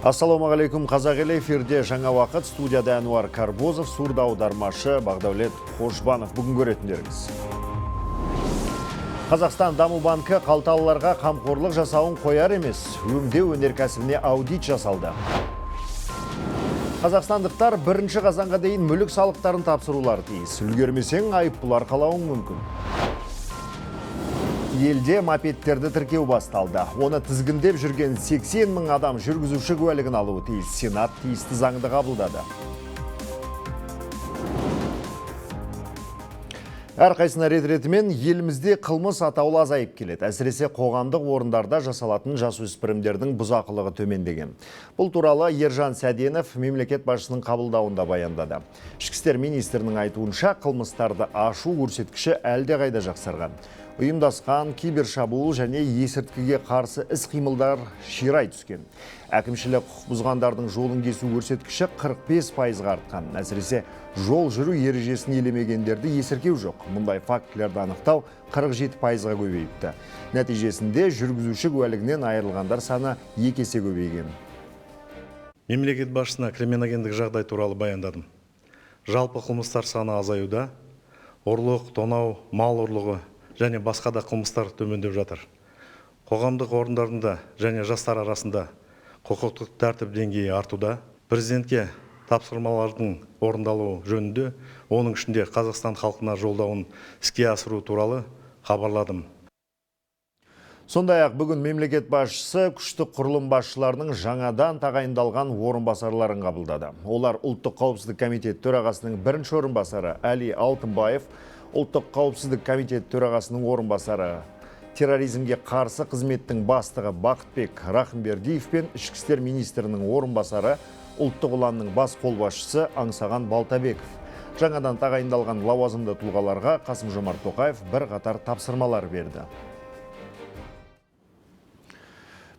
Ассалаумағалейкум, қазақ елі, эфирде жаңа вақыт, студияда Әнуар Карбозов, сурда аудармашы Бағдәулет Қошбанов. Бүгін көретіндеріңіз. Қазақстан Даму банкі қалталыларға қамқорлық жасауын қояр емес, өңдеу өнеркәсібіне аудит жасалды. Қазақстандықтар 1 қазанға дейін мүлік салықтарын тапсырулар тиіс. Үлгермесең айыппұл арқалауың мүмкін. Елде мопедтерді тіркеу басталды. Оны тізгіндеп жүрген 80 мың адам жүргізуші куәлігін алуы тиіс. Сенат тиісті заңды қабылдады. Әрқайсына рет-ретімен елімізде қылмыс атаулы азайып келеді. Әсіресе қоғамдық орындарда жасалатын жасөспірімдердің бұзақылығы төмендеген. Бұл туралы Ержан Сәденов мемлекет басшысының қабылдауында баяндады. Ішкі істер министрінің айтуынша, қылмыстарды ашу көрсеткіші әлде қайда жақсарған. Ұйымдасқан кибершабуыл және есірткіге қарсы іс-қимылдар ширай түскен. Әкімшілік құқық бұзғандардың жолын кесу көрсеткіші 45%-ға артқан. Әсіресе жол жүру ережесін елемегендерді есіркеу жоқ. Мұндай фактілерді анықтау 47%-ға көбейіпті. Нәтижесінде жүргізуші куәлігінен айырылғандар саны 2 есе көбейген. Мемлекет басшысына криминогендік жағдай туралы баяндадым. Жалпы қылмыстар саны азаюда, ұрлық, тонау, мал ұрлығы және басқа да қылмыстар төмендеп жатыр. Қоғамдық орындарында және жастар арасында құқықтық тәртіп деңгейі артуда. Президентке тапсырмалардың орындалуы жөнінде, оның ішінде Қазақстан халқына жолдауын іске асыру туралы хабарладым. Сондай-ақ бүгін мемлекет басшысы күштік құрылым басшыларының жаңадан тағайындалған орынбасарларын қабылдады. Олар ұлттық қауіпсіздік комитет төрағасының бірінші орынбасары Әли Алтынбаев, ұлттық қауіпсіздік комитет төрағасының орынбасары, терроризмге қарсы қызметтің бастығы Бақытбек Рахымбердиев пен ішкі істер министрінің орынбасары, ұлттық ұланның бас қолбасшысы Аңсаған Балтабеков. Жаңадан тағайындалған лауазымды тұлғаларға Қасым-Жомарт Тоқаев бірқатар тапсырмалар берді.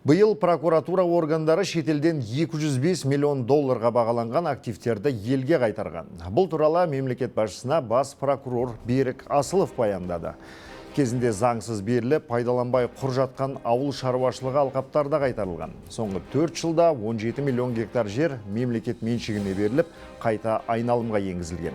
Биыл прокуратура органдары шетелден 205 миллион долларға бағаланған активтерді елге қайтарған. Бұл туралы мемлекет басшысына бас прокурор Берік Асылов баяндады. Кезінде заңсыз беріліп, пайдаланбай құр жатқан ауыл шаруашылығы алқаптарда қайтарылған. Соңғы 4 жылда 17 миллион гектар жер мемлекет меншігіне беріліп, қайта айналымға енгізілген.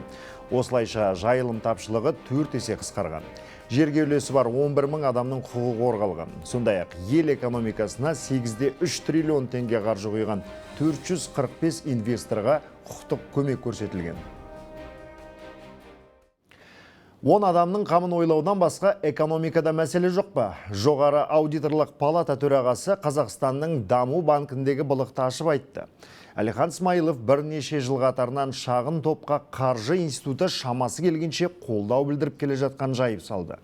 Осылайша жайылым тапшылығы 4 есе қысқарған. Жерге үлесі бар 11 мың адамның құқығы қорғалған. Сондай-ақ ел экономикасына 8,3 триллион теңге қаржы құйған 445 инвесторға құқықтық көмек көрсетілген. 10 адамның қамын ойлаудан басқа экономикада мәселе жоқ па? Жоғары аудиторлық палата төрағасы Қазақстанның Даму банкіндегі былықты ашып айтты. Әлихан Смайылов бірнеше жыл қатарынан шағын топқа қаржы институты шамасы келгенше қолдау білдіріп келе жатқан жайып салды.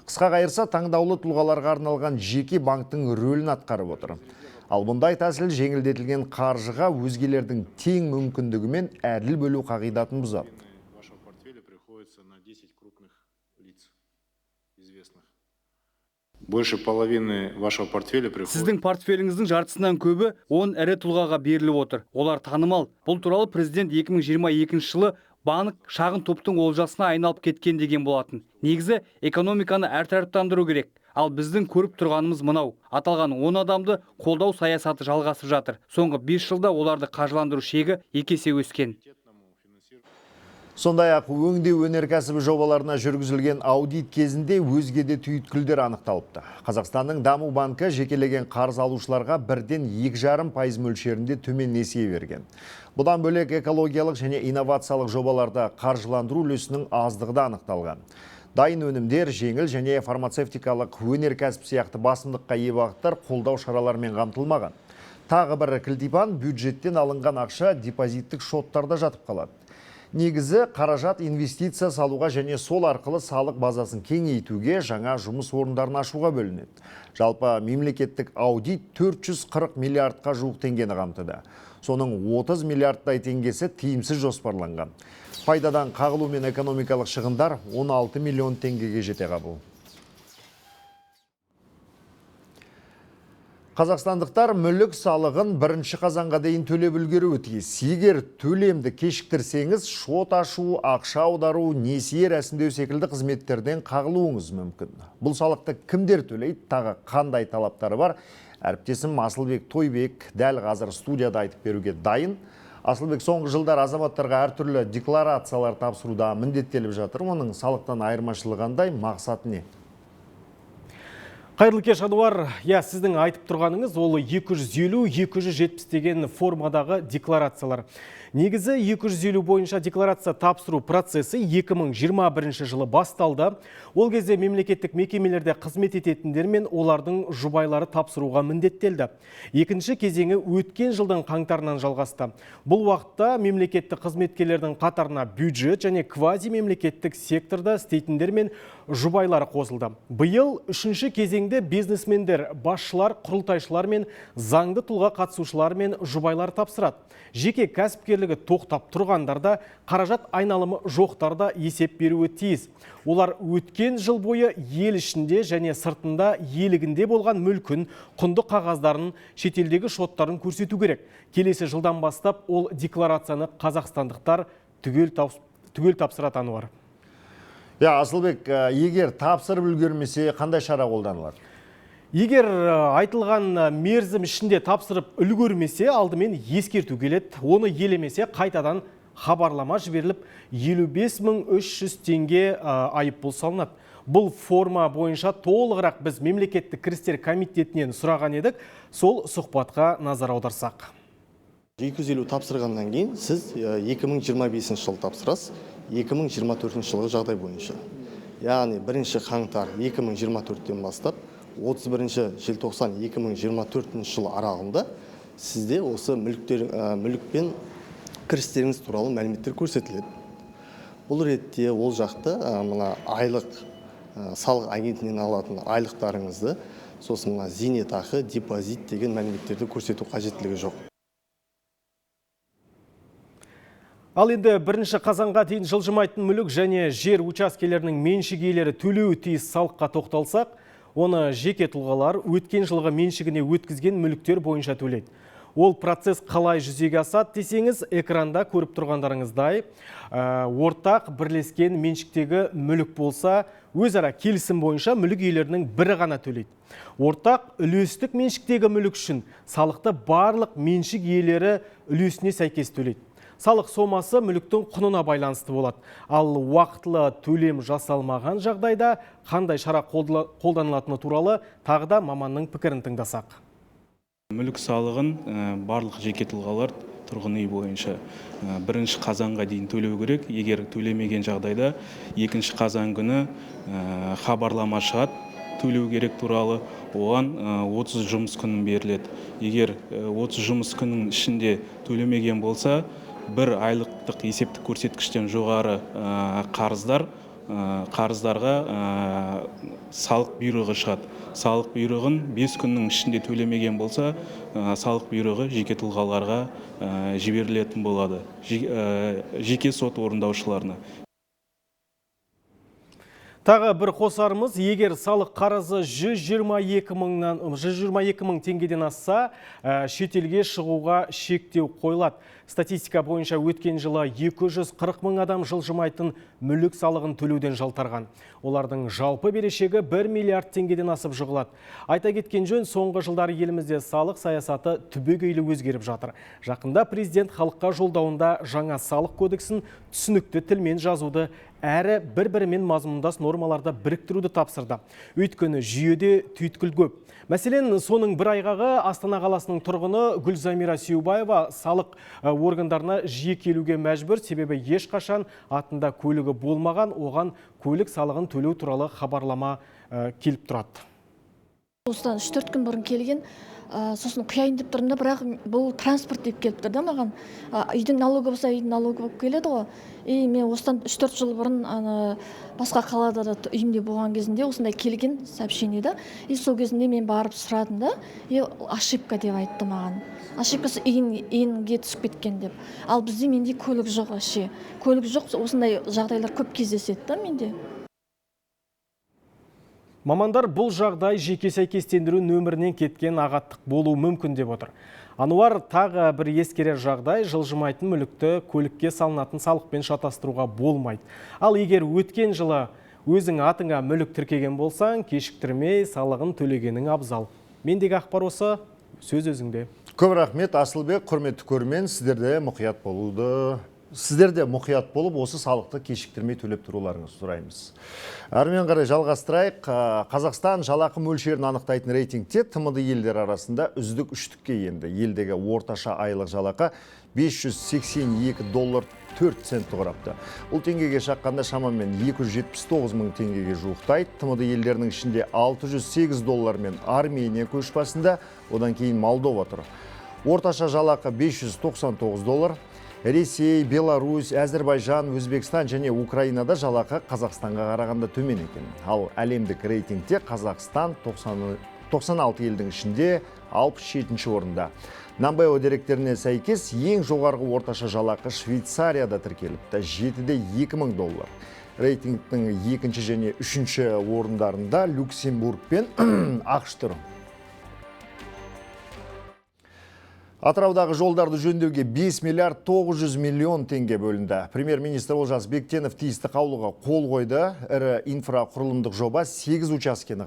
Қысқа қайырса, таңдаулы тұлғаларға арналған жеке банктың рөлін атқарып отыр. Ал бұндай тәсіл жеңілдетілген қаржыға өзгелердің тең мүмкіндігімен әділ бөлу қағидатын бұзады. Больше половины вашего портфеля приходит. Сіздің портфеліңіздің жартысынан көбі 10 ірі тұлғаға беріліп отыр. Олар танымал. Бұл туралы президент 2022 жылы банк шағын топтың олжасына айналып кеткен деген болатын. Негізі экономиканы әртараптандыру керек. Ал біздің көріп тұрғанымыз мынау. Аталған 10 адамды қолдау саясаты жалғасып жатыр. Соңғы 5 жылда оларды қаржыландыру шегі 2 есе өскен. Сондай-ақ өңдеу өнеркәсібі жобаларына жүргізілген аудит кезінде өзге де түйіткілдер анықталыпты. Қазақстанның Даму банкі жекелеген қарыз алушыларға 1,2,5% мөлшерінде төмен несие берген. Бұдан бөлек экологиялық және инновациялық жобаларда қаржыландыру үлесінің аздығы да анықталған. Дайын өнімдер, жеңіл және фармацевтикалық өнеркәсіп сияқты басымдыққа ие бағыттар қолдау шараларымен қамтылмаған. Тағы бір кілтипан бюджеттен алынған ақша депозиттік шоттарда жатып қалады. Негізі қаражат инвестиция салуға және сол арқылы салық базасын кеңейтуге, жаңа жұмыс орындарын ашуға бөлінеді. Жалпы мемлекеттік аудит 440 миллиардқа жуық теңгені қамтыды. Соның 30 миллиардтай теңгесі тиімсіз жоспарланған. Пайдадан қағылу мен экономикалық шығындар 16 миллион теңгеге жете қабыл. Қазақстандықтар мүлік салығын 1 қазанға дейін төлеп үлгеруі тиіс. Егер төлемді кешіктірсеңіз, шот ашу, ақша аудару, несие рәсімдеу секілді қызметтерден қағылуыңыз мүмкін. Бұл салықты кімдер төлейді, тағы қандай талаптары бар? Әріптесім Асылбек Тойбек дәл қазір студияда айтып беруге дайын. Асылбек, соңғы жылдар азаматтарға әртүрлі декларациялар тапсыруда міндеттеліп жатыр. Оның салықтан айырмашылығы қандай, мақсаты не? Қайырлы кеш, Ануар. Сіздің айтып тұрғаныңыз ол 250-270 деген формадағы декларациялар. Негізі 250 бойынша декларация тапсыру процесі 2021 жылы басталды. Ол кезде мемлекеттік мекемелерде қызмет ететіндер мен олардың жұбайлары тапсыруға міндеттелді. Екінші кезеңі өткен жылдың қаңтарынан жалғасты. Бұл уақытта мемлекеттік қызметкерлердің қатарына бюджет және квази мемлекеттік секторда істейтіндер мен жұбайлары қосылды. Биыл үшінші кезеңде бизнесмендер, басшылар, құрылтайшылар мен заңды тұлға қатысушылар мен жұбайлар тапсырады. Жеке кәсіпкерлігі тоқтап тұрғандарда, қаражат айналымы жоқтарда есеп беруі тиіс. Олар өткен жыл бойы ел ішінде және сыртында иелігінде болған мүлкін, құнды қағаздарын, шетелдегі шоттарын көрсету керек. Келесі жылдан бастап ол декларацияны қазақстандықтар түгел тапсырады, Ануар. Асылбек, егер тапсырып үлгермесе, қандай шара қолданылады? Егер айтылған мерзім ішінде тапсырып үлгермесе, алдымен ескерту келеді. Оны елемесе, қайтадан хабарлама жіберіліп, 55.300 теңге айыппұл салынады. Бұл форма бойынша толығырақ біз мемлекеттік кірістер комитетінен сұраған едік. Сол сұхбатқа назар аударсақ. 250 тапсырғаннан кейін сіз 2025 жылы тапсырасыз, 2024 жылғы жағдай бойынша. Яғни 1 қаңтар 2024-тен бастап 31 желтоқсан 2024 жыл аралығында сізде осы мүлік пен кірістеріңіз туралы мәліметтер көрсетіледі. Бұл ретте ол жақты мына айлық салық агентінен алатын айлықтарыңызды, сосын мына зейнетақы, депозит деген мәліметтерді көрсету қажеттілігі жоқ. Ал енді 1 қазанға дейін жылжымайтын мүлік және жер учаскелерінің меншік иелері төлеуі тиіс салыққа тоқталсақ, оны жеке тұлғалар өткен жылғы меншігіне өткізген мүліктер бойынша төлейді. Ол процесс қалай жүзеге асады десеңіз, экранда көріп тұрғандарыңыздай, ортақ бірлескен меншіктегі мүлік болса, өзара келісім бойынша мүлік иелерінің бірі ғана төлейді. Ортақ үлестік меншіктегі мүлік үшін салықты барлық меншік иелері үлесіне сәйкес төлейді. Салық сомасы мүліктің құнына байланысты болады. Ал уақытылы төлем жасалмаған жағдайда қандай шара қолданылатыны туралы тағы да маманның пікірін тыңдасақ. Мүлік салығын барлық жеке тұлғалар тұрғын үй бойынша 1 қазанға дейін төлеу керек. Егер төлемеген жағдайда 2 қазан күні хабарлама шығады төлеу керек туралы, оған 30 жұмыс күнін беріледі. Егер 30 жұмыс күнінің ішінде төлемеген болса, бір айлықтық есептік көрсеткіштен жоғары қарыздарға салық бұйрығы шығады. Салық бұйрығын 5 күннің ішінде төлемеген болса, салық бұйрығы жеке тұлғаларға жіберілетін болады, жеке сот орындаушыларына. Тағы бір қосарымыз, егер салық қарызы 122 мың теңгеден асса, шетелге шығуға шектеу қойылады. Статистика бойынша өткен жылы 240 мың адам жылжымайтын мүлік салығын төлеуден жалтарған. Олардың жалпы берешегі 1 миллиард теңгеден асып жығылады. Айта кеткен жөн, соңғы жылдары елімізде салық саясаты түбегейлі өзгеріп жатыр. Жақында президент халыққа жолдауында жаңа салық кодексін түсінікті тілмен жазуды әрі бір-бірімен мазмұндас нормаларды біріктіруді тапсырды. Өйткені жүйеде түйткіл көп. Мәселен, соның бір айғағы Астана қаласының тұрғыны Гүлзамира Сеубаева салық органдарына жиі келуге мәжбүр, себебі ешқашан атында көлігі болмаған, оған көлік салығын төлеу туралы хабарлама келіп тұрады. Осыдан 3-4 күн бұрын келген, сосын құяйын деп тұрмын да, бірақ бұл транспорт деп келіп тұрды маған. Үйдің налогі болса, үйдің налогі болып келеді ғой. Мен осыдан 3-4 жыл бұрын басқа қалада да үйімде болған кезінде осындай келген сообщение да. Сол кезінде мен барып сұрадым да, ошибка деп айтты маған. Ошибкасы иінге түсіп кеткен деп. Ал бізде менде көлік жоқ вообще. Көлік жоқ, осындай жағдайлар көп кездеседі да менде. Мамандар бұл жағдай жеке сәйкестендіру нөмірінен кеткен ағаттық болуы мүмкін деп отыр. Ануар тағы бір ескерер жағдай, жылжымайтын мүлікті көлікке салынатын салықпен шатастыруға болмайды. Ал егер өткен жылы өзің атыңа мүлік тіркеген болсаң, кешіктірмей салығын төлегенің абзал. Мендегі ақпар осы, сөз өзіңде. Көп рахмет, Асылбек, құрметті көрермен, сіздерде мұқият болып, осы салықты кешіктірмей төлеп тұруларыңызды сұраймыз. Әрмен қарай жалғастырайық. Қазақстан жалақы мөлшерін анықтайтын рейтингте тмд елдер арасында үздік үштікке енді. Елдегі орташа айлық жалақы $582.04 құрапты. Бұл теңгеге шаққанда шамамен 279 мың теңгеге жуықтайды. тмд елдерінің ішінде $608 мен Армения көш басында, одан кейін Молдова тұр. Орташа жалақы $599. Ресей, Беларусь, Әзербайжан, Өзбекстан және Украинада жалақы Қазақстанға қарағанда төмен екен. Ал әлемдік рейтингте Қазақстан 96 елдің ішінде 67-ші орында. Намбайо деректеріне сәйкес ең жоғарғы орташа жалақы Швейцарияда тіркеліпті, $7,000. Рейтингтің екінші және үшінші орындарында Люксембург пен ақш тұр. Атыраудағы жолдарды жөндеуге 5 миллиард 900 миллион теңге бөлінді. Премьер-министр Олжас Бектенов тиісті қаулыға қол қойды. Ірі инфрақұрылымдық жоба 8 учаскені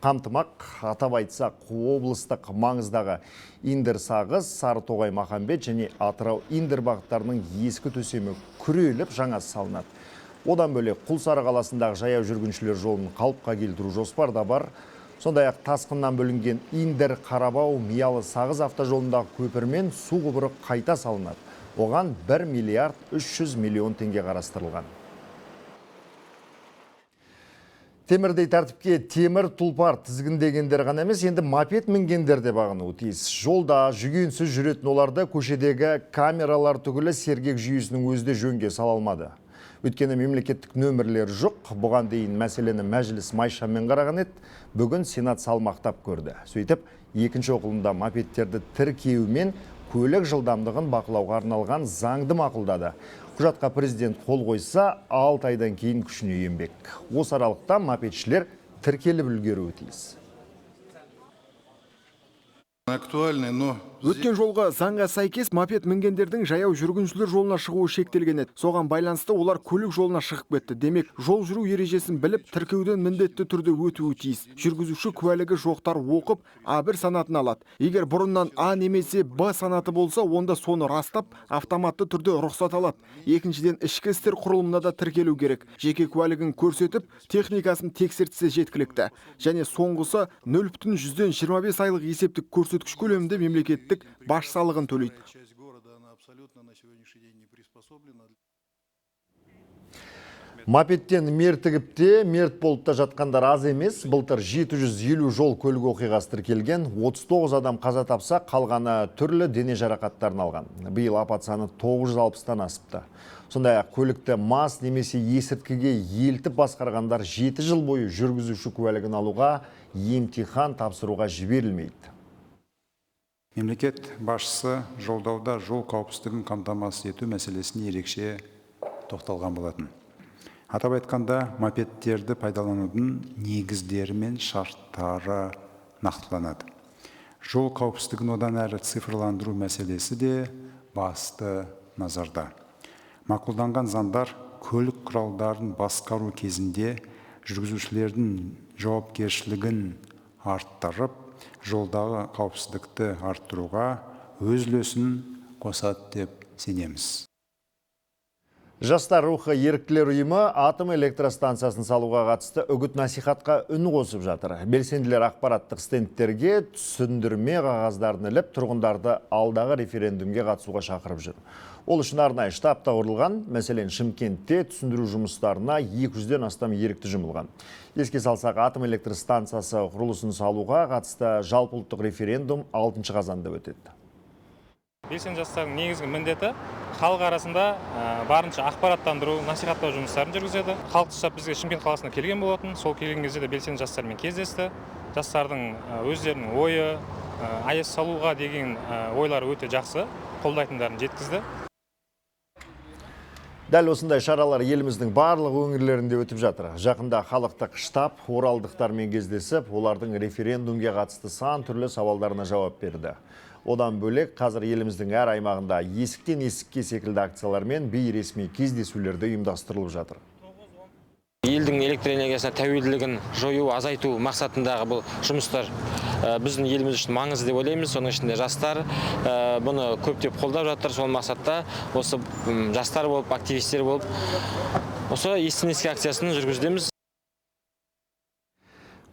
қамтымақ. Атап айтсақ, облыстық маңыздағы Индер-Сағыз, Сарытоғай Махамбет және Атырау Индер бағыттарының ескі төсемі күреліп жаңа салынады. Одан бөлек Құлсары қаласындағы жаяу жүргіншілер жолын қалыпқа келтіру жоспарда бар. Сондай-ақ тасқыннан бөлінген Индер Қарабау Миялы Сағыз автожолындағы көпірмен су құбыры қайта салынады. Оған 1 миллиард 300 миллион теңге қарастырылған. Темірдей тәртіпке темір тұлпар тізгіндегендер ғана емес, енді мопед мінгендер де бағынуы тиіс. Жолда жүгенсіз жүретін оларды көшедегі камералар түгілі сергек жүйесінің өзде жөнге сала алмады. Өткені мемлекеттік нөмірлер жоқ, бұған дейін мәселені мәжіліс майшаммен қараған еді, бүгін Сенат салмақтап көрді. Сөйтіп, екінші оқылымда мопедтерді тіркеумен көлік жылдамдығын бақылауға арналған заңды мақұлдады. Құжатқа президент қол қойса, 6 айдан кейін күшіне енбек. Осы аралықта мопедшілер тіркеліп үлгеруі тиіс. Өткен жолға заңға сәйкес мопед мінгендердің жаяу жүргіншілер жолына шығуы шектелген еді. Соған байланысты олар көлік жолына шығып кетті. Демек, жол жүру ережесін біліп, тіркеуден міндетті түрде өтуі тиіс. Жүргізуші куәлігі жоқтар оқып, А1 санатын алады. Егер бұрыннан А немесе Б санаты болса, онда соны растап, автоматты түрде рұқсат алады. Екіншіден, ішкі істер құрылымына да тіркелу керек. Жеке куәлігін көрсетіп, техникасын тексертсе жеткілікті. Және соңғысы 0,25 айлық есептік көрсеткіш көлемінде мемлекеттік баж салығын төлейді. Мопедтен мертігіпте, мерт болып та жатқандар аз емес. Былтыр 750 жол көлік оқиғасы тіркелген, 39 адам қаза тапса, қалғаны түрлі дене жарақаттарын алған. Биыл апат саны 960-тан асыпты. Сондай-ақ көлікті мас немесе есірткіге елтіп басқарғандар 7 жыл бойы жүргізуші куәлігін алуға, емтихан тапсыруға жіберілмейді. Мемлекет басшысы жолдауда жол қауіпсіздігін қамтамасыз ету мәселесіне ерекше тоқталған болатын. Атап айтқанда, мопедтерді пайдаланудың негіздері мен шарттары нақтыланады. Жол қауіпсіздігін одан әрі цифрландыру мәселесі де басты назарда. Мақұлданған заңдар көлік құралдарын басқару кезінде жүргізушілердің жауапкершілігін арттырып, жолдағы қауіпсіздікті арттыруға өз үлесін қосады деп сенеміз. Жастар рухы еріктілер ұйымы атом электростанциясын салуға қатысты үгіт насихатқа үн қосып жатыр. Белсенділер ақпараттық стендтерге түсіндірме қағаздарын іліп, тұрғындарды алдағы референдумге қатысуға шақырып жүр. Ол үшін арнайы штаб та құрылған, мәселен Шымкентте түсіндіру жұмыстарына 200-ден астам ерікті жұмылған. Еске салсақ, атом электростанциясы құрылысын салуға қатысты жалпыұлттық референдум 6 қазанда өтеді. Белсенді жастардың негізгі міндеті халық арасында барынша ақпараттандыру, насихаттау жұмыстарын жүргізеді. Халықты штаб бізге Шымкент қаласына келген болатын. Сол келген кезде де белсенді жастармен кездесті. Жастардың өздерінің ойы, АЭС салуға деген ойлары өте жақсы, қолдайтындарын жеткізді. Дәл осындай шаралар еліміздің барлық өңірлерінде өтіп жатыр. Жақында халықтық штаб оралдықтармен кездесіп, олардың референдумге қатысты сан түрлі сауалдарына жауап берді. Одан бөлек қазір еліміздің әр аймағында есіктен есікке секілді акциялар мен бейресми кездесулерді ұйымдастырылып жатыр. Елдің электр энергиясына тәуелділігін жою, азайту мақсатындағы бұл жұмыстар біздің еліміз үшін маңызды деп ойлаймыз. Соның ішінде жастар бұны көптеп қолдап жатыр. Сол мақсатта осы жастар болып, активистер болып, осы естен есікке акциясын жүргізудеміз.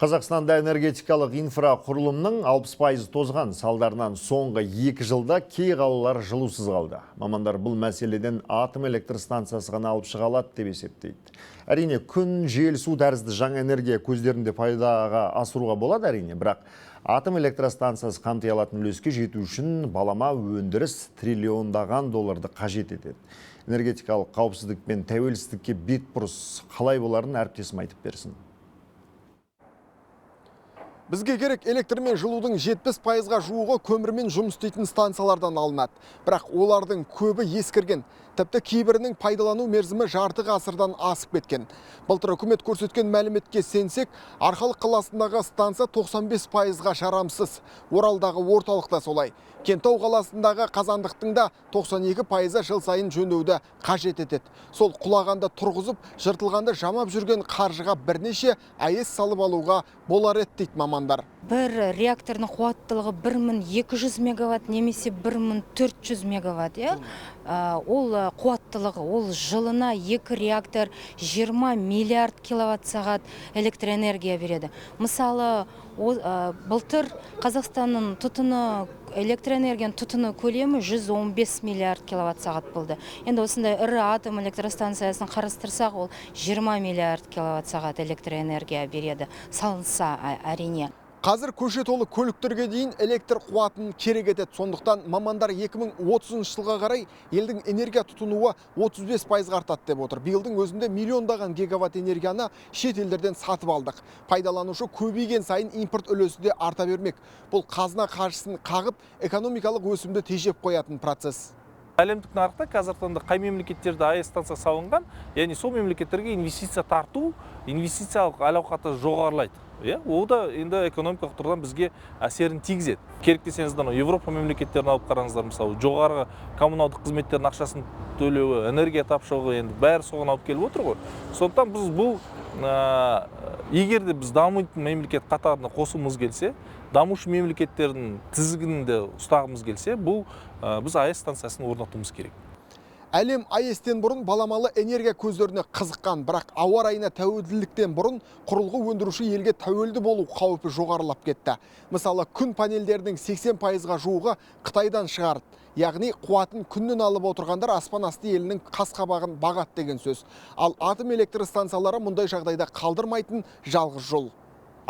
Қазақстанда энергетикалық инфрақұрылымның 60% тозған, салдарынан соңғы 2 жылда кей қалалар жылусыз қалды. Мамандар бұл мәселеден атом электр станциясы ғана алып шыға алады деп есептейді. Әрине, күн, жел, су тәрізді жаңа энергия көздерінде пайдаға асыруға болады әрине, бірақ атом электростанциясы қамти алатын үлеске жету үшін балама өндіріс триллиондаған долларды қажет етеді. Энергетикалық қауіпсіздік пен тәуелсіздікке бетбұрыс қалай боларын әріптесім айтып берсін. Бізге керек электр мен жылудың 70%-ға жуығы көмірмен жұмыс істейтін станциялардан алынады. Бірақ олардың көбі ескірген. Тіпті кейбірінің пайдалану мерзімі жарты ғасырдан асып кеткен. Былтыр үкімет көрсеткен мәліметке сенсек, Арқалық қаласындағы станция 95%-ға жарамсыз. Оралдағы орталықта солай. Кентау қаласындағы қазандықтың да 92%-ы жыл сайын жөндеуді қажет етеді. Сол құлағанды тұрғызып, жыртылғанды жамап жүрген қаржыға бірнеше АЭС салып алуға болар еді дейді мамандар. Бір реакторның қуаттылығы 1200 мегаватт немесе 1400 мегаватт. Ол қуаттылығы, ол жылына 2 реактор 20 миллиард киловатт сағат электроэнергия береді. Мысалы, былтыр Қазақстанның электроэнергияның тұтыны көлемі 115 миллиард киловатт сағат болды. Енді осындай ірі атом электростанциясын қарастырсақ, ол 20 миллиард киловатт сағат электроэнергия береді. Салынса әрине. Қазір көше толы көліктерге дейін электр қуатын керек етеді. Сондықтан мамандар 2030 жылға қарай елдің энергия тұтынуы 35%-ға артады деп отыр. Биылдың өзінде миллиондаған гигаватт энергияны шет елдерден сатып алдық. Пайдаланушы көбейген сайын импорт үлесі де арта бермек. Бұл қазына қаржысын қағып, экономикалық өсімді тежеп қоятын процесс. Әлемдік нарықта қазір таңда қай мемлекеттерде АЭС станция салынған, яғни сол мемлекеттерге инвестиция тарту, инвестициялық әл-ауқаты жоғарылайды. Ол да енді экономикалық тұрғыдан бізге әсерін тигізеді. Керек десеңіздер, Европа мемлекеттерін алып қараңыздар, мысалы, жоғары коммуналдық қызметтердің ақшасын төлеуі, энергия тапшылығы енді бәрі соған алып келіп отыр ғой. Сондықтан біз бұл егер де біз дамитын мемлекет қатарына қосуымыз келсе, дамушы мемлекеттердің тізгінінде ұстағымыз келсе, бұл біз АЭС станциясын орнатуымыз керек. Әлем АЭС-тен бұрын баламалы энергия көздеріне қызыққан, бірақ ауа райына тәуелділіктен бұрын құрылғы өндіруші елге тәуелді болу қаупі жоғарылап кетті. Мысалы, күн панельдерінің 80%-ға жуығы Қытайдан шығарды. Яғни қуатын күннен алып отырғандар аспан асты елінің қас-қабағын бағат деген сөз. Ал атом электр станциялары мұндай жағдайда қалдырмайтын жалғыз жол.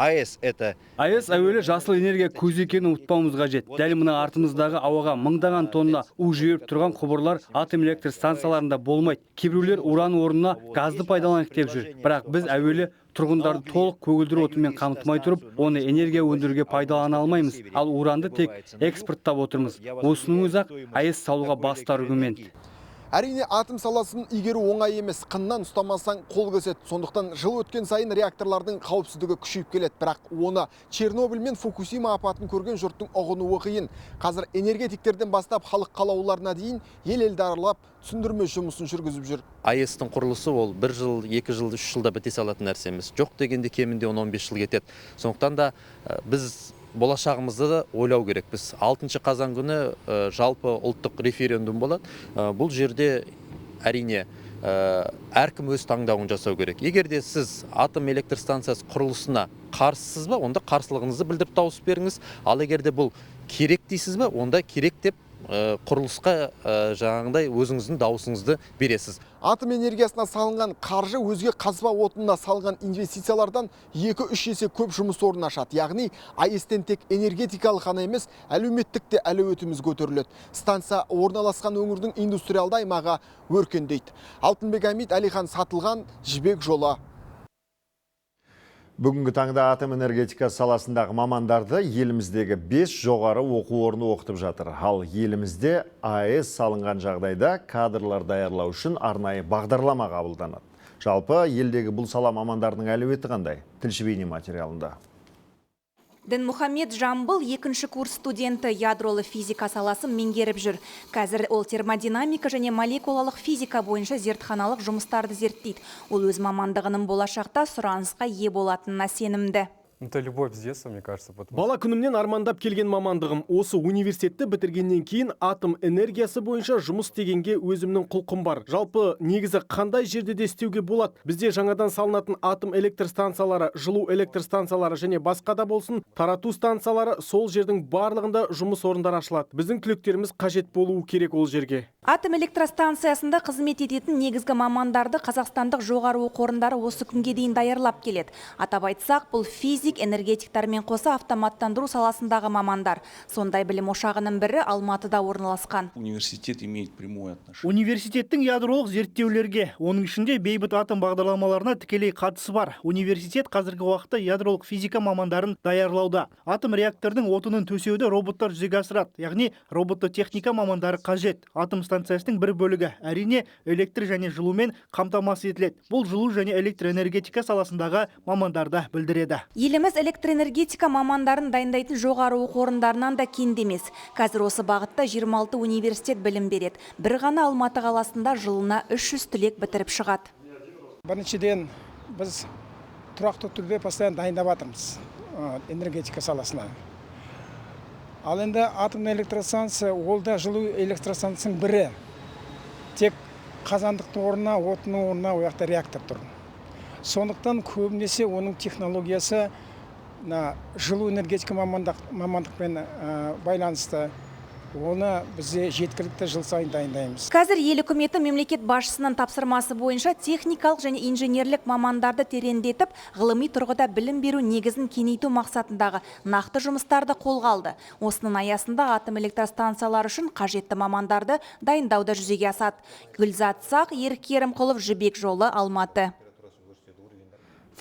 АЭС әуелі жасыл энергия көзі екенін ұмытпауымыз қажет. Дәл мына артымыздағы ауаға мыңдаған тонна у жіберіп тұрған құбырлар атом электр станцияларында болмайды. Кейбіреулер уран орнына газды пайдаланайық деп жүр. Бірақ біз әуелі тұрғындарды толық көгілдір отынмен қамтымай тұрып, оны энергия өндіруге пайдалана алмаймыз. Ал уранды тек экспорттап отырмыз. Осының өзі-ақ АЭС салуға басты аргумент. Әрине, атом саласын игеру оңай емес, қыннан ұстамасаң қол көсет. Сондықтан жыл өткен сайын реакторлардың қауіпсіздігі күшейіп келеді, бірақ оны Чернобыль мен Фукусима апатын көрген жұрттың ұғынуы қиын. Қазір энергетиктерден бастап халық қалауларына дейін ел-елді аралап түсіндірме жұмысын жүргізіп жүр. АЭС-тің құрылысы ол 1 жыл, 2 жыл, 3 жылда біте салатын нәрсе емес. Жоқ дегенде кемінде 10-15 жыл кетеді. Сондықтан да біз болашағымызды да ойлау керек. Біз 6 қазан күні жалпы ұлттық референдум болады. Бұл жерде әрине әркім өз таңдауын жасау керек. Егер де сіз атом электр станциясы құрылысына қарсысыз ба, онда қарсылығыңызды білдіріп дауыс беріңіз. Ал егер де бұл керек дейсіз ба, онда керек деп құрылысқа жаңағындай өзіңіздің дауысыңызды бересіз. Атом энергиясына салынған қаржы өзге қазба отынына салған инвестициялардан 2-3 есе көп жұмыс орнын ашады. Яғни АЭС-тен тек энергетикалық қана емес, әлеуметтік те әлеуетіміз көтеріледі. Станция орналасқан өңірдің индустриалды аймағы өркендейді. Алтынбек Амит, Әлихан Сатылған, Жібек жолы. Бүгінгі таңда атом энергетика саласындағы мамандарды еліміздегі 5 жоғары оқу орны оқытып жатыр. Ал елімізде АЭС салынған жағдайда кадрлар даярлау үшін арнайы бағдарлама қабылданады. Жалпы елдегі бұл сала мамандарының әлеуеті қандай? Тілші бейне материалында. Дінмұхаммед Жамбыл екінші курс студенті ядролы физика саласын меңгеріп жүр. Қазір ол термодинамика және молекулалық физика бойынша зертханалық жұмыстарды зерттейді. Ол өз мамандығының болашақта сұранысқа ие болатынына сенімді. Это любовь с детства, мне кажется. Бала күнімнен армандап келген мамандығым. Осы университетті бітіргеннен кейін атом энергиясы бойынша жұмыс істегенге өзімнің құлқым бар. Жалпы негізі қандай жерде де істеуге болады? Бізде жаңадан салынатын атом электр станциялары, жылу электр станциялары және басқа да болсын, тарату станциялары сол жердің барлығында жұмыс орындары ашылады. Біздің түлектеріміз қажет болуы керек ол жерге. Атом электростанциясында қызмет ететін негізгі мамандарды қазақстандық жоғары оқу орындары осы күнге дейін даярлап келеді. Атап айтсақ, бұл физик, энергетиктермен қоса автоматтандыру саласындағы мамандар. Сондай білім ошағының бірі Алматыда орналасқан. Университет имеет прямое отношение. Университеттің ядролық зерттеулерге, оның ішінде бейбіт атом бағдарламаларына тікелей қатысы бар. Университет қазіргі уақытта ядролық физика мамандарын даярлауда. Атом реактордың отынын төсеуді роботтар жүзеге асырады. Яғни робототехника мамандары қажет. Атом станциясының бір бөлігі әрине электр және жылумен қамтамасыз етіледі. Бұл жылу және электроэнергетика саласындағы мамандарды білдіреді. Еліміз электроэнергетика мамандарын дайындайтын жоғары оқу орындарынан да кенде емес. Қазір осы бағытта 26 университет білім береді. Бір ғана Алматы қаласында жылына 300 түлек бітіріп шығады. Біріншіден біз тұрақты түрде постоянно дайындап жатырмыз энергетика саласына. Ал енді атомный электростанция, ол да жылу электростанциясының бірі. Тек қазандықтың орнына, отынның орнына ояқта реактор тұр. Сондықтан көбінесе оның технологиясы жылу энергетика мамандықпен байланысты. Оны бізде жеткілікті жыл сайын дайындаймыз. Қазір ел үкіметі мемлекет басшысының тапсырмасы бойынша техникалық және инженерлік мамандарды тереңдетіп, ғылыми тұрғыда білім беру негізін кеңейту мақсатындағы нақты жұмыстарды қолға алды. Осының аясында атом электростанциялары үшін қажетті мамандарды дайындауды жүзеге асады. Гүлзат Сақ, Ерік Керімқұлов, Жібек жолы, Алматы.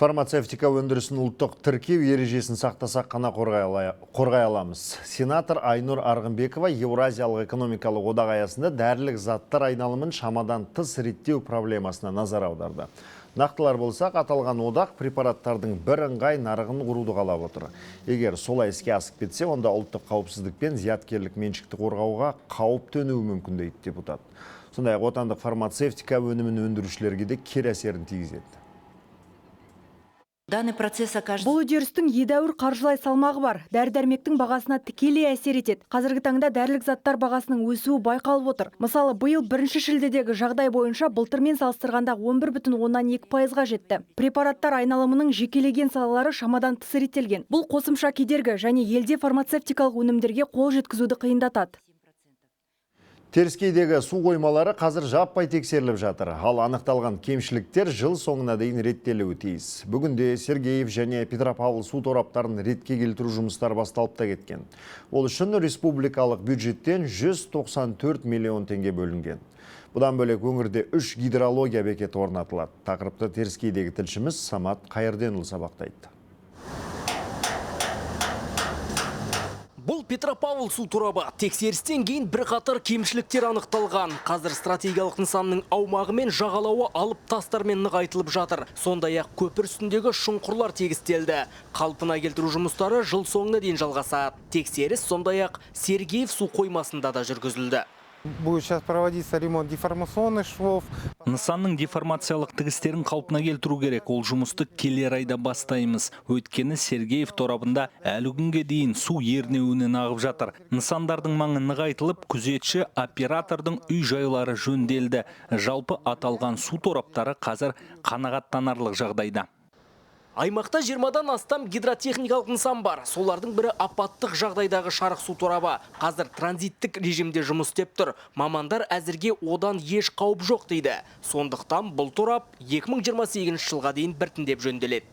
Фармацевтика өндірісін ұлттық тіркеу ережесін сақтасақ қана қорғай аламыз. Сенатор Айнұр Арғынбекова Еуразиялық экономикалық одақ аясында дәрілік заттар айналымын шамадан тыс реттеу проблемасына назар аударды. Нақтылар болсақ, аталған одақ препараттардың бірыңғай нарығын құруды қалап отыр. Егер солай іске асып кетсе, онда ұлттық қауіпсіздік пен зияткерлік меншікті қорғауға қауіп төнуі мүмкін дейді депутат. Сондай-ақ отандық фармацевтика өнімін өндірушілерге де кері әсерін тигізеді. Бұл үдерістің едәуір қаржылай салмағы бар. Дәрі-дәрмектің бағасына тікелей әсер етеді. Қазіргі таңда дәрілік заттар бағасының өсуі байқалып отыр. Мысалы, биыл 1 шілдедегі жағдай бойынша былтырмен салыстырғанда 11,2%-ға жетті. Препараттар айналымының жекелеген салалары шамадан тыс реттелген. Бұл қосымша кедергі және елде фармацевтикалық өнімдерге қол жеткізуді қиындатады. Теріскейдегі су қоймалары қазір жаппай тексеріліп жатыр. Ал анықталған кемшіліктер жыл соңына дейін реттелуі тиіс. Бүгінде Сергеев және Петропавл су тораптарын ретке келтіру жұмыстары басталып та кеткен. Ол үшін республикалық бюджеттен 194 миллион теңге бөлінген. Бұдан бөлек өңірде 3 гидрология бекеті орнатылады. Тақырыпты Теріскейдегі тілшіміз Самат Қайырденұлы сабақтайды. Бұл Петропавл су торабы. Тексерістен кейін бір қатар кемшіліктер анықталған. Қазір стратегиялық нысанның аумағы мен жағалауы алып тастармен нығайтылып жатыр. Сондай-ақ көпір үстіндегі шұңқырлар тегістелді. Қалпына келтіру жұмыстары жыл соңына дейін жалғасады. Тексеріс сондай-ақ Сергеев су қоймасында да жүргізілді. Будет сейчас проводиться ремонт деформационных швов. Нысанның деформациялық тігістерін қалпына келтіру керек. Ол жұмысты келер айда бастаймыз. Өйткені Сергеев торабында әлі күнге дейін су ернеуінен ағып жатыр. Нысандардың маңы нығайтылып, күзетші оператордың үй жайлары жөнделді. Жалпы аталған су тораптары қазір қанағаттанарлық жағдайда. Аймақта 20-дан астам гидротехникалық нысан бар. Солардың бірі апаттық жағдайдағы шарық су торабы. Қазір транзиттік режимде жұмыс істеп тұр. Мамандар әзірге одан еш қауіп жоқ дейді. Сондықтан бұл торап 2028 жылға дейін біртіндеп жөнделеді.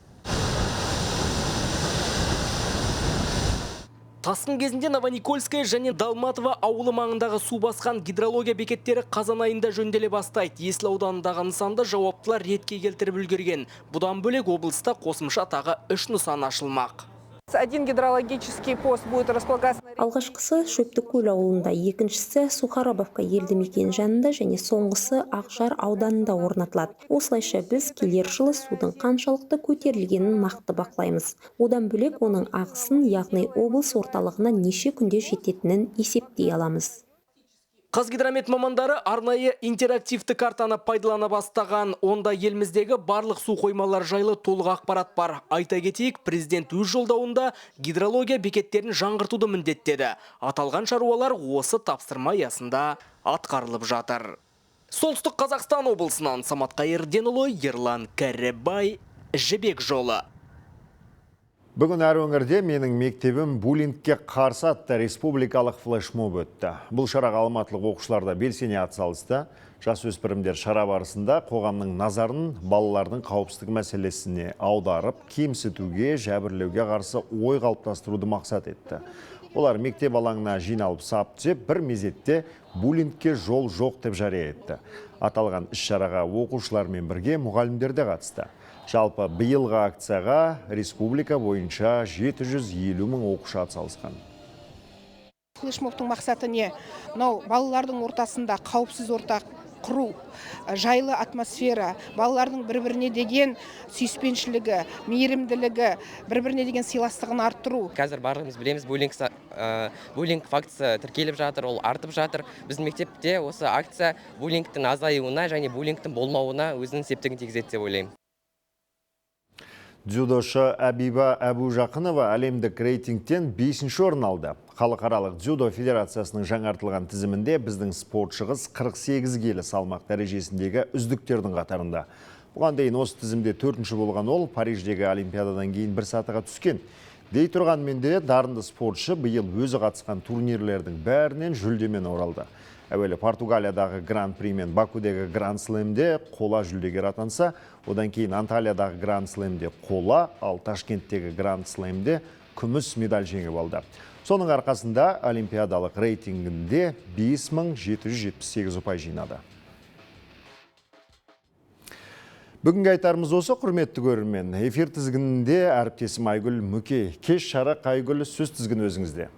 Тасқын кезінде Новоникольская және Далматово ауылы маңындағы су басқан гидрология бекеттері қазан айында жөнделе бастайды. Есіл ауданындағы нысанды жауаптылар ретке келтіріп үлгерген. Бұдан бөлек облыста қосымша тағы 3 нысан ашылмақ. Один гидрологический пост будет располагаться. Алғашқысы Шөптікөл ауылында, екіншісі Сухарабовка елді мекен жанында және соңғысы Ақжар ауданында орнатылады. Осылайша біз келер жылы судың қаншалықты көтерілгенін нақты бақылаймыз. Одан бөлек оның ағысын, яғни облыс орталығына неше күнде жететінін есептей аламыз. Қазгидромет мамандары арнайы интерактивті картаны пайдалана бастаған. Онда еліміздегі барлық су қоймалар жайлы толық ақпарат бар. Айта кетейік, президент өз жолдауында гидрология бекеттерін жаңғыртуды міндеттеді. Аталған шаруалар осы тапсырма аясында атқарылып жатыр. Солтүстік Қазақстан облысынан Самат Қайырденұлы, Ерлан Кәрібай, Жібек жолы. Бүгін әр өңірде менің мектебім буллингке қарсы атты республикалық флешмоб өтті. Бұл шараға алматылық оқушыларда белсене атсалысты. Жасөспірімдер шара барысында қоғамның назарын балалардың қауіпсіздік мәселесіне аударып, кемсітуге, жәбірлеуге қарсы ой қалыптастыруды мақсат етті. Олар мектеп алаңына жиналып сап түзеп, бір мезетте буллингке жол жоқ деп жария етті. Аталған іс-шараға оқушылармен бірге мұғалімдер де қатысты. Жалпы биылғы акцияға республика бойынша 750 мың оқушы атсалысқан. Флешмобтың мақсаты не? Мынау балалардың ортасында қауіпсіз ортақ құру, жайлы атмосфера, балалардың бір-біріне деген сүйіспеншілігі, мейірімділігі, бір-біріне деген сыйластығын арттыру. Қазір барлығымыз білеміз, буллинг фактісі тіркеліп жатыр, ол артып жатыр. Біздің мектепте осы акция буллингтің азаюына және буллингтің болмауына өзінің септігін тигізеді деп ойлаймын. Дзюдошы Әбиба Әбужақынова әлемдік рейтингтен 5-ші орын алды. Халықаралық дзюдо федерациясының жаңартылған тізімінде біздің спортшығыз 48 келі салмақ дәрежесіндегі үздіктердің қатарында. Бұған дейін осы тізімде 4-ші болған ол Париждегі олимпиададан кейін бір сатыға түскен. Дей тұрғанмен де дарынды спортшы биыл өзі қатысқан турнирлердің бәрінен жүлдемен оралды. Әуелі Португалиядағы Гран-при мен Бакудегі Гран-слемде қола жүлдегер атанса, одан кейін Анталиядағы Гран-слемде қола, ал Ташкенттегі Гран-слемде күміс медаль жеңіп алды. Соның арқасында олимпиадалық рейтингінде 5778 ұпай жинады. Бүгінгі айтарымыз осы, құрметті көрермен. Эфир тізгінінде әріптесім Айгүл Мүкей. Кеш шара Айгүл, сөз тізгіні өзіңізде.